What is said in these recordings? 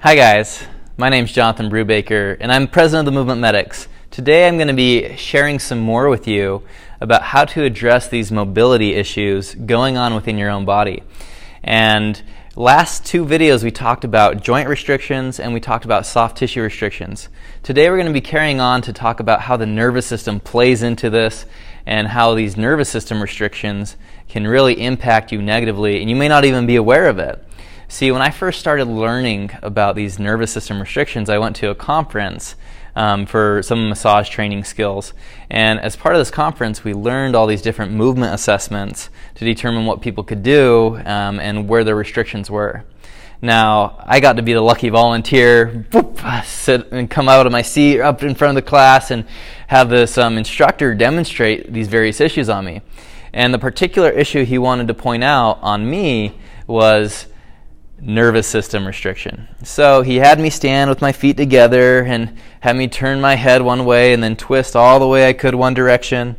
Hi guys, my name's Jonathan Brubaker and I'm president of the Movement Medics. Today I'm going to be sharing some more with you about how to address these mobility issues going on within your own body. And last two videos we talked about joint restrictions and we talked about soft tissue restrictions. Today we're going to be carrying on to talk about how the nervous system plays into this and how these nervous system restrictions can really impact you negatively and you may not even be aware of it. See, when I first started learning about these nervous system restrictions, I went to a conference for some massage training skills. And as part of this conference, we learned all these different movement assessments to determine what people could do and where their restrictions were. Now, I got to be the lucky volunteer, sit and come out of my seat up in front of the class and have this instructor demonstrate these various issues on me. And the particular issue he wanted to point out on me was nervous system restriction. So he had me stand with my feet together and had me turn my head one way and then twist all the way I could one direction.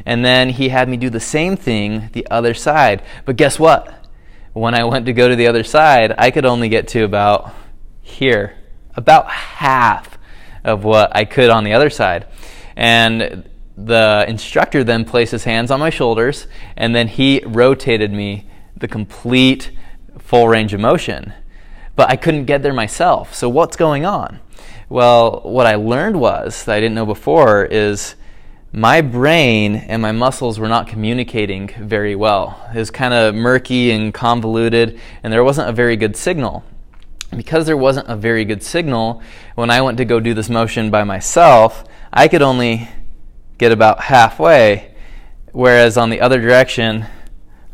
And then he had me do the same thing the other side. But guess what? When I went to go to the other side, I could only get to about here, about half of what I could on the other side. And the instructor then placed his hands on my shoulders and then he rotated me the complete full range of motion, but I couldn't get there myself. So what's going on? Well, what I learned was, that I didn't know before, is my brain and my muscles were not communicating very well. It was kind of murky and convoluted, and there wasn't a very good signal. Because there wasn't a very good signal, when I went to go do this motion by myself, I could only get about halfway, whereas on the other direction,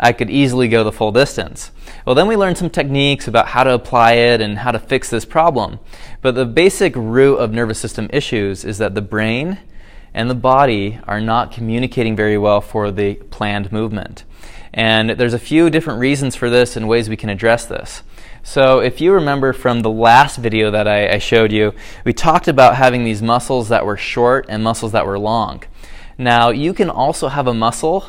I could easily go the full distance. Well, then we learned some techniques about how to apply it and how to fix this problem. But the basic root of nervous system issues is that the brain and the body are not communicating very well for the planned movement. And there's a few different reasons for this and ways we can address this. So if you remember from the last video that I showed you, we talked about having these muscles that were short and muscles that were long. Now, you can also have a muscle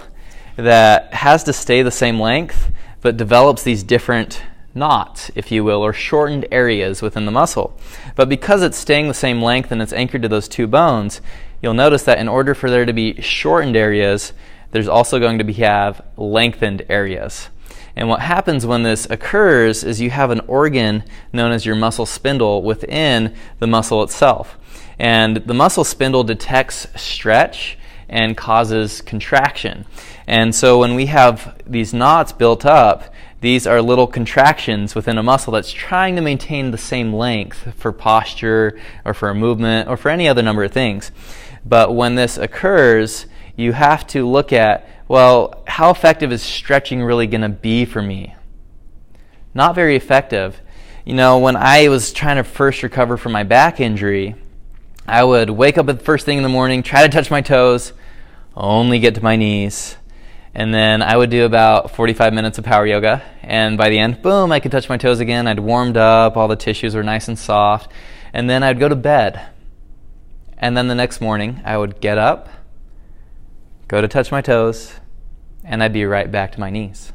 that has to stay the same length but develops these different knots, if you will, or shortened areas within the muscle. But because it's staying the same length and it's anchored to those two bones, you'll notice that in order for there to be shortened areas, there's also going to have lengthened areas. And what happens when this occurs is you have an organ known as your muscle spindle within the muscle itself. And the muscle spindle detects stretch and causes contraction. And so when we have these knots built up, these are little contractions within a muscle that's trying to maintain the same length for posture or for a movement or for any other number of things. But when this occurs, you have to look at, well, how effective is stretching really going to be for me? Not very effective. You know, when I was trying to first recover from my back injury, I would wake up at the first thing in the morning, try to touch my toes, only get to my knees. And then I would do about 45 minutes of power yoga. And by the end, boom, I could touch my toes again. I'd warmed up, all the tissues were nice and soft. And then I'd go to bed. And then the next morning, I would get up, go to touch my toes, and I'd be right back to my knees.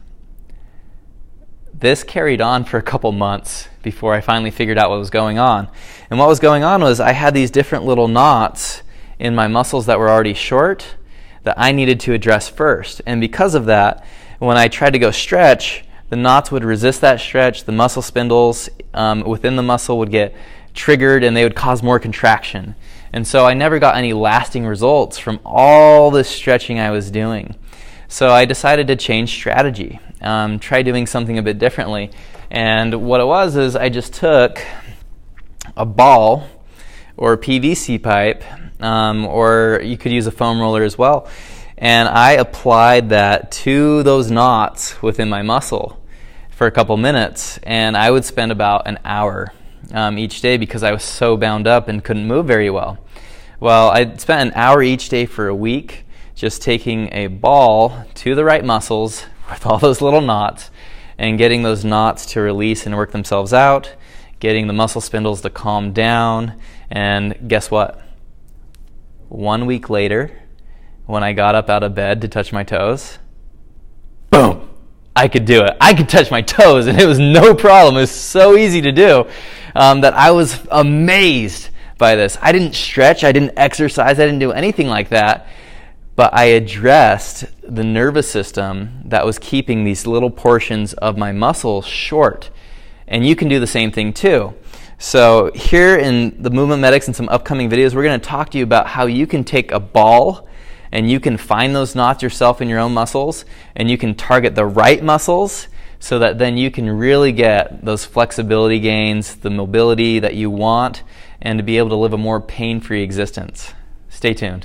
This carried on for a couple months before I finally figured out what was going on. And what was going on was I had these different little knots in my muscles that were already short that I needed to address first. And because of that, when I tried to go stretch, the knots would resist that stretch, the muscle spindles within the muscle would get triggered and they would cause more contraction. And so I never got any lasting results from all this stretching I was doing. So I decided to change strategy, try doing something a bit differently. And what it was is I just took a ball or a PVC pipe, or you could use a foam roller as well, and I applied that to those knots within my muscle for a couple minutes, and I would spend about an hour each day because I was so bound up and couldn't move very well. Well, I spent an hour each day for a week just taking a ball to the right muscles with all those little knots and getting those knots to release and work themselves out, getting the muscle spindles to calm down. And guess what? 1 week later, when I got up out of bed to touch my toes, boom, I could do it. I could touch my toes, and it was no problem. It was so easy to do. that I was amazed by this. I didn't stretch, I didn't exercise, I didn't do anything like that, but I addressed the nervous system that was keeping these little portions of my muscles short. And you can do the same thing too. So here in the Movement Medics and some upcoming videos, we're going to talk to you about how you can take a ball and you can find those knots yourself in your own muscles, and you can target the right muscles so that then you can really get those flexibility gains, the mobility that you want, and to be able to live a more pain-free existence. Stay tuned.